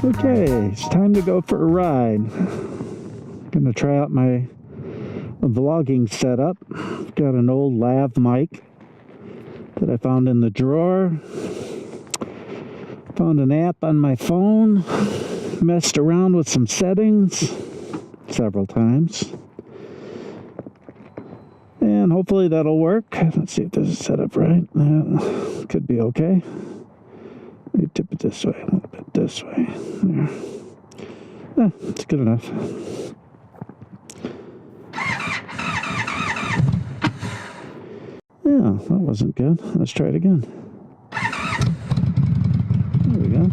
Okay, it's time to go for a ride. Gonna try out my vlogging setup. Got an old lav mic that I found in the drawer. Found an app on my phone. Messed around with some settings several times. And hopefully that'll work. Let's see if this is set up right. Could be okay. Let me tip it this way, a little bit this way. There. It's good enough. Yeah, that wasn't good. Let's try it again. There we go.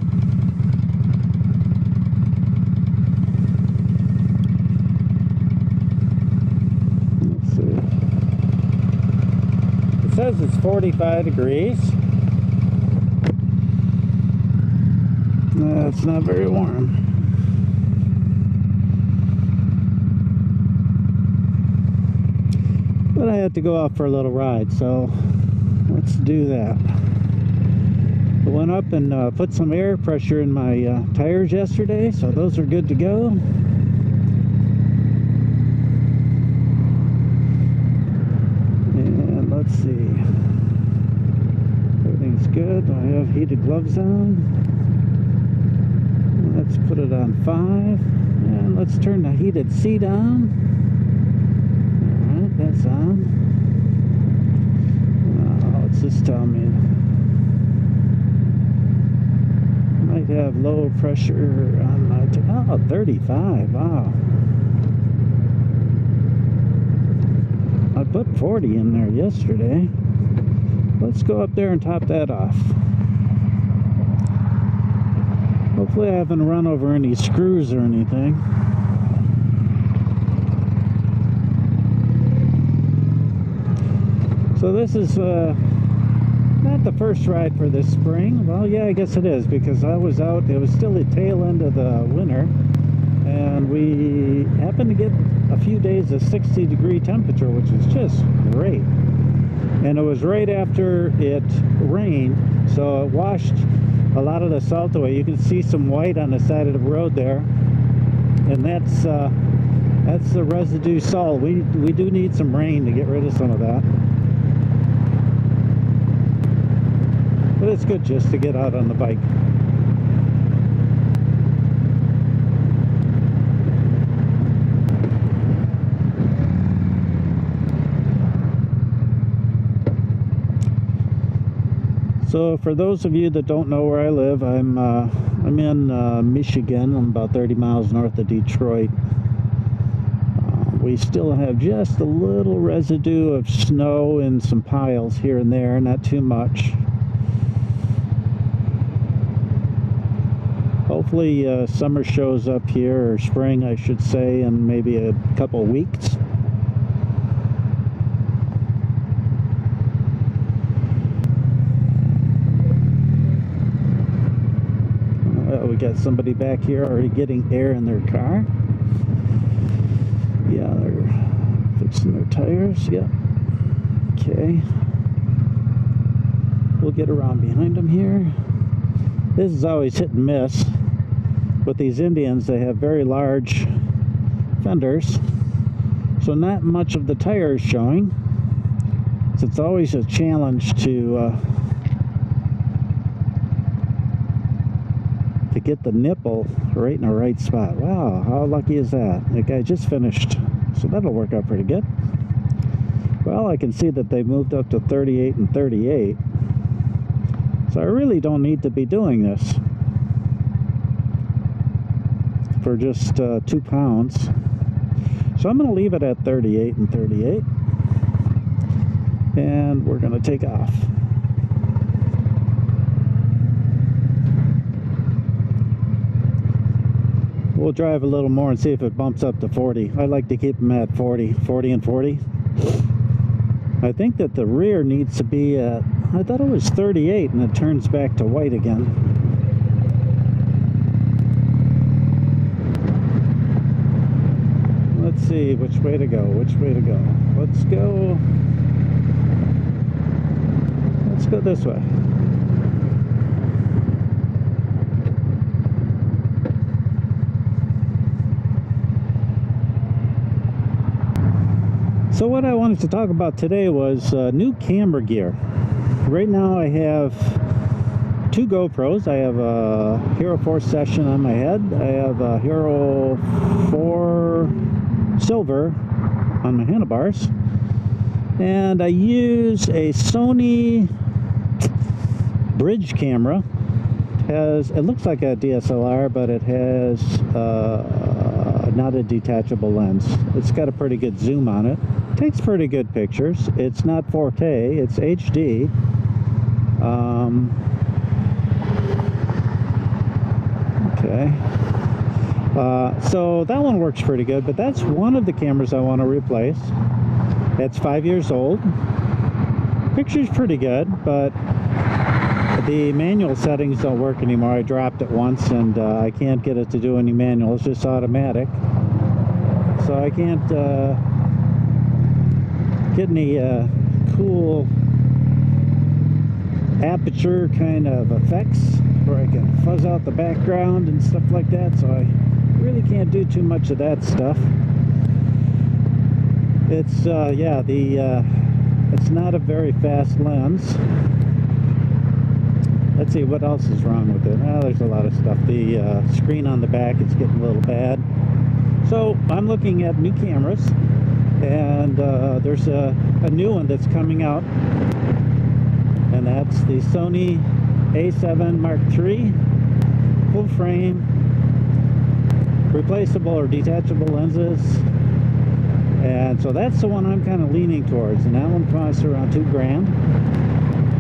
Let's see. It says it's 45 degrees. It's not very warm. But I had to go out for a little ride, so let's do that. I went up and put some air pressure in my tires yesterday, so those are good to go. And let's see. Everything's good. I have heated gloves on. Let's put it on 5, and let's turn the heated seat on. Alright, that's on. What's this tell me? Might have low pressure on my... 35, wow. I put 40 in there yesterday. Let's go up there and top that off. Hopefully I haven't run over any screws or anything. So this is not the first ride for this spring. Well, yeah, I guess it is, because I was out, it was still the tail end of the winter, and we happened to get a few days of 60-degree temperature, which is just great. And it was right after it rained, so it washed a lot of the salt away. You can see some white on the side of the road there, and that's the residue salt. We do need some rain to get rid of some of that, but it's good just to get out on the bike. So for those of you that don't know where I live, I'm in Michigan. I'm about 30 miles north of Detroit. We still have just a little residue of snow in some piles here and there, not too much. Hopefully summer shows up here, or spring I should say, in maybe a couple weeks. We got somebody back here already getting air in their car. Yeah, they're fixing their tires. Yeah. Okay. We'll get around behind them here. This is always hit and miss. With these Indians, they have very large fenders, so not much of the tire is showing. So it's always a challenge to get the nipple right in the right spot. Wow, how lucky is that? That guy just finished, so that'll work out pretty good. Well, I can see that they moved up to 38 and 38, so I really don't need to be doing this for just 2 pounds. So I'm going to leave it at 38 and 38, and we're going to take off. We'll drive a little more and see if it bumps up to 40. I like to keep them at 40 and 40. I think that the rear needs to be at, I thought it was 38, and it turns back to white again. Let's see which way to go, which way to go. Let's go this way. So what I wanted to talk about today was new camera gear. Right now I have two GoPros. I have a Hero 4 Session on my head. I have a Hero 4 Silver on my handlebars. And I use a Sony bridge camera. It looks like a DSLR, but it has not a detachable lens. It's got a pretty good zoom on it. Takes pretty good pictures. It's not 4K, it's HD. Okay. So that one works pretty good, but that's one of the cameras I want to replace. It's 5 years old. Picture's pretty good, but the manual settings don't work anymore. I dropped it once and I can't get it to do any manual. It's just automatic. So I can't get any cool aperture kind of effects where I can fuzz out the background and stuff like that. So I really can't do too much of that stuff. It's yeah, it's not a very fast lens. Let's see what else is wrong with it. There's a lot of stuff. The screen on the back is getting a little bad. So I'm looking at new cameras, and there's a new one that's coming out, and that's the Sony A7 III full frame, replaceable or detachable lenses. And so that's the one I'm kind of leaning towards, and that one costs around $2,000.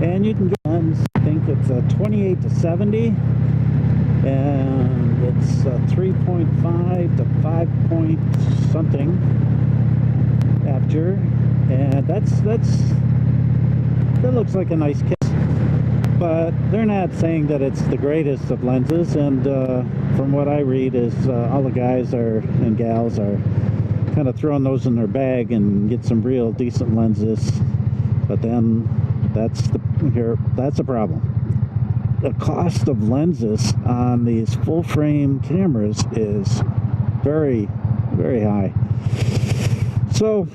And you can get lens, I think it's a 28 to 70, and it's a 3.5 to 5 point something aperture, and that looks like a nice kit. But they're not saying that it's the greatest of lenses, and from what I read is all the guys and gals are kind of throwing those in their bag and get some real decent lenses. But then that's a problem. The cost of lenses on these full frame cameras is very, very high. So,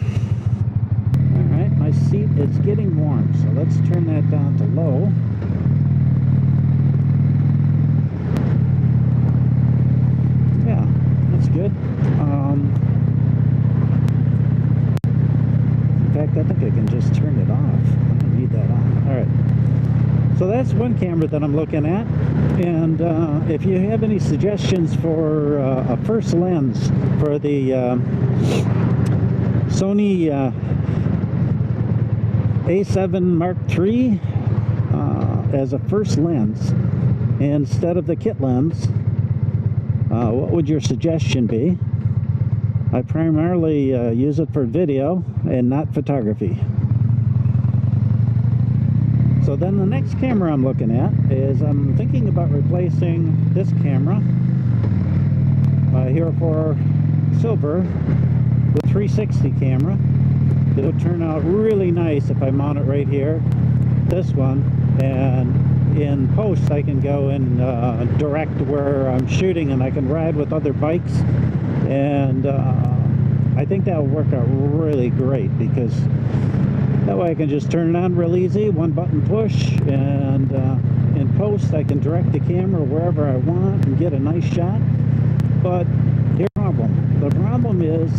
all right, my seat is getting warm, so let's turn that down to low. Yeah, that's good. In fact, I think I can just turn it off. I don't need that on. All right. So that's one camera that I'm looking at. And if you have any suggestions for a first lens for the Sony A7 III as a first lens instead of the kit lens, what would your suggestion be? I primarily use it for video and not photography. So then the next camera I'm looking at is I'm thinking about replacing this camera, my Hero 4 Silver, with 360 camera. It would turn out really nice if I mount it right here, this one, and in post I can go and direct where I'm shooting, and I can ride with other bikes, and I think that will work out really great, because that way I can just turn it on real easy, one button push, and in post I can direct the camera wherever I want and get a nice shot. But here's the problem. The problem is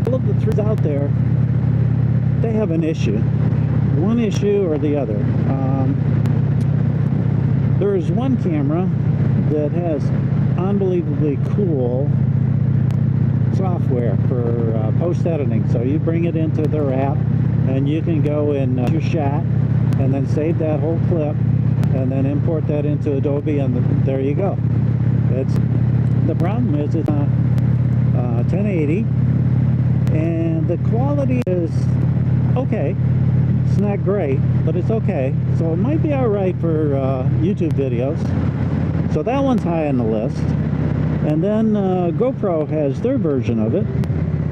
all of the threes out there, they have an issue. One issue or the other. There is one camera that has unbelievably cool software for post editing. So you bring it into their app, and you can go and your shot, and then save that whole clip, and then import that into Adobe, and there you go. The problem is it's 1080, and the quality is okay. It's not great, but it's okay. So it might be all right for YouTube videos. So that one's high on the list. And then GoPro has their version of it,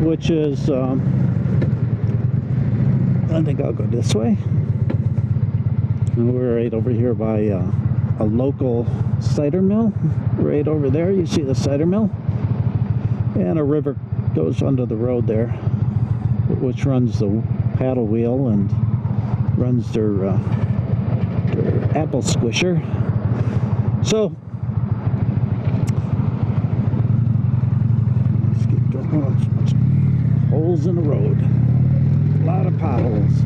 which is I think I'll go this way. And we're right over here by a local cider mill. Right over there, you see the cider mill. And a river goes under the road there. which runs the paddle wheel and runs their apple squisher. So let's get going. Holes in the road, a lot of potholes.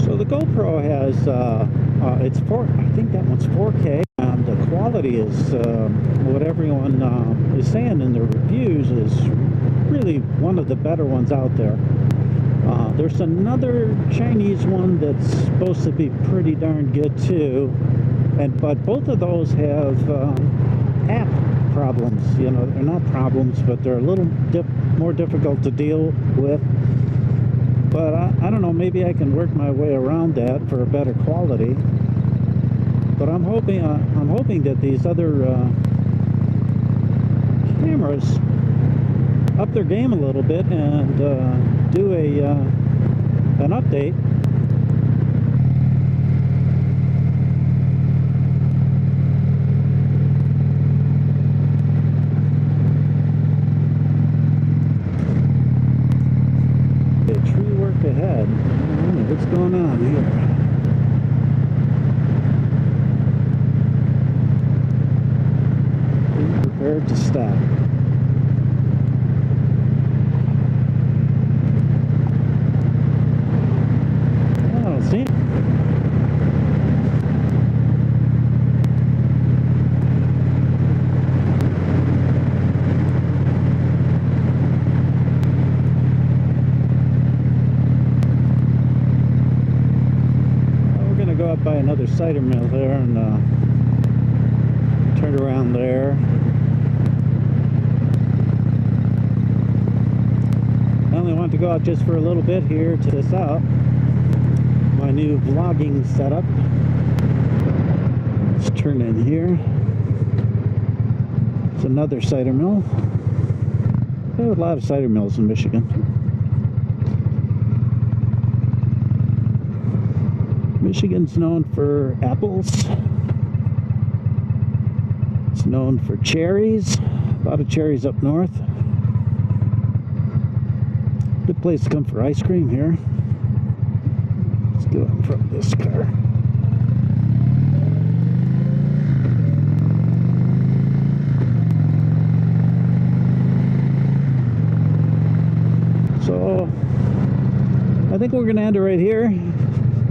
So the GoPro has it's I think that one's 4K, and the quality is what everyone is saying in their reviews is really one of the better ones out there. There's another Chinese one that's supposed to be pretty darn good too, but both of those have app problems. You know, they're not problems, but they're a little more difficult to deal with. But I don't know, maybe I can work my way around that for a better quality. But I'm hoping that these other cameras up their game a little bit and do an update. Tree work ahead. What's going on here? Prepared to stop. Oh, see? We're going to go up by another cider mill there and turn around there. I only want to go out just for a little bit here to this out. My new vlogging setup. Let's turn in here. It's another cider mill. There are a lot of cider mills in Michigan. Michigan's known for apples. It's known for cherries. A lot of cherries up north. Good place to come for ice cream here. Let's go in front of this car. So I think we're going to end it right here.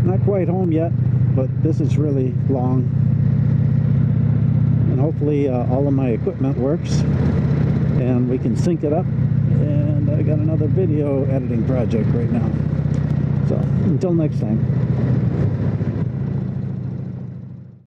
Not quite home yet, but this is really long. And hopefully all of my equipment works and we can sync it up. And I got another video editing project right now. So until next time.